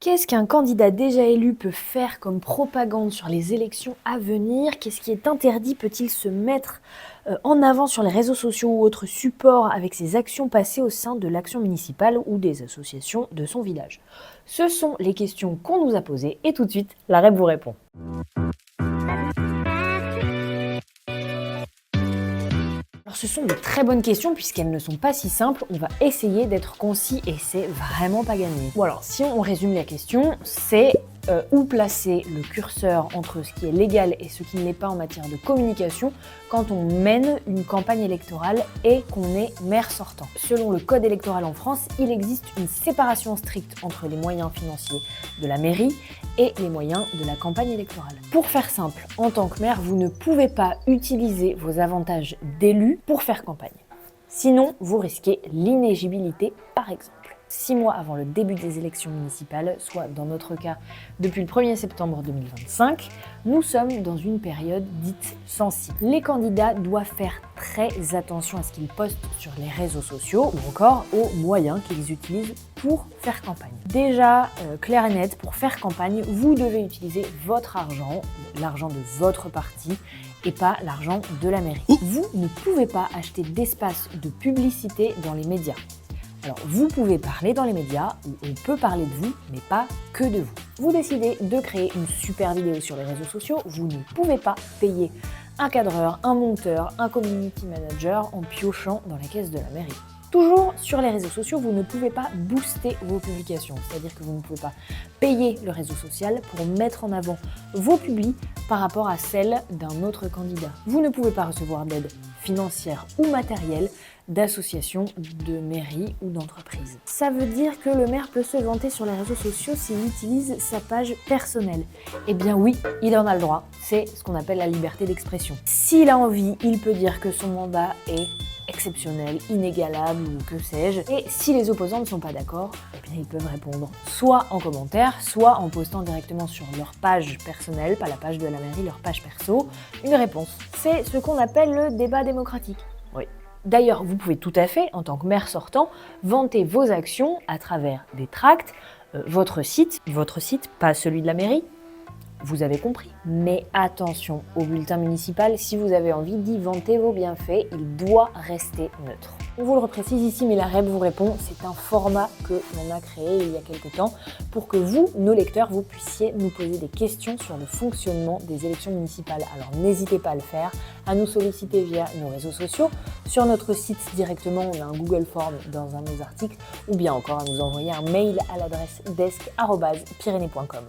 Qu'est-ce qu'un candidat déjà élu peut faire comme propagande sur les élections à venir? Qu'est-ce qui est interdit? Peut-il se mettre en avant sur les réseaux sociaux ou autres supports avec ses actions passées au sein de l'action municipale ou des associations de son village? Ce sont les questions qu'on nous a posées et tout de suite, la REP vous répond. Alors ce sont de très bonnes questions puisqu'elles ne sont pas si simples, on va essayer d'être concis et c'est vraiment pas gagné. Bon alors, si on résume la question, c'est où placer le curseur entre ce qui est légal et ce qui ne l'est pas en matière de communication quand on mène une campagne électorale et qu'on est maire sortant. Selon le code électoral en France, il existe une séparation stricte entre les moyens financiers de la mairie et les moyens de la campagne électorale. Pour faire simple, en tant que maire, vous ne pouvez pas utiliser vos avantages d'élu pour faire campagne. Sinon, vous risquez l'inéligibilité, par exemple. 6 mois avant le début des élections municipales, soit dans notre cas depuis le 1er septembre 2025, nous sommes dans une période dite sensible. Les candidats doivent faire très attention à ce qu'ils postent sur les réseaux sociaux ou encore aux moyens qu'ils utilisent pour faire campagne. Déjà, clair et net, pour faire campagne, vous devez utiliser votre argent, l'argent de votre parti et pas l'argent de la mairie. Vous ne pouvez pas acheter d'espace de publicité dans les médias. Alors, vous pouvez parler dans les médias, où on peut parler de vous, mais pas que de vous. Vous décidez de créer une super vidéo sur les réseaux sociaux, vous ne pouvez pas payer un cadreur, un monteur, un community manager en piochant dans la caisse de la mairie. Toujours sur les réseaux sociaux, vous ne pouvez pas booster vos publications, c'est-à-dire que vous ne pouvez pas payer le réseau social pour mettre en avant vos publis par rapport à celles d'un autre candidat. Vous ne pouvez pas recevoir d'aide financière ou matérielle d'associations, de mairies ou d'entreprises. Ça veut dire que le maire peut se vanter sur les réseaux sociaux s'il utilise sa page personnelle. Eh bien oui, il en a le droit. C'est ce qu'on appelle la liberté d'expression. S'il a envie, il peut dire que son mandat est exceptionnel, inégalable ou que sais-je. Et si les opposants ne sont pas d'accord, eh bien ils peuvent répondre soit en commentaire, soit en postant directement sur leur page personnelle, pas la page de la mairie, leur page perso, une réponse. C'est ce qu'on appelle le débat démocratique. Oui. D'ailleurs, vous pouvez tout à fait, en tant que maire sortant, vanter vos actions à travers des tracts, votre site, pas celui de la mairie, vous avez compris. Mais attention au bulletin municipal, si vous avez envie d'y vanter vos bienfaits, il doit rester neutre. On vous le reprécise ici, mais la REP vous répond, c'est un format que l'on a créé il y a quelques temps pour que vous, nos lecteurs, vous puissiez nous poser des questions sur le fonctionnement des élections municipales. Alors n'hésitez pas à le faire, à nous solliciter via nos réseaux sociaux, sur notre site directement, on a un Google Form dans un de nos articles, ou bien encore à nous envoyer un mail à l'adresse desk@pyrénées.com.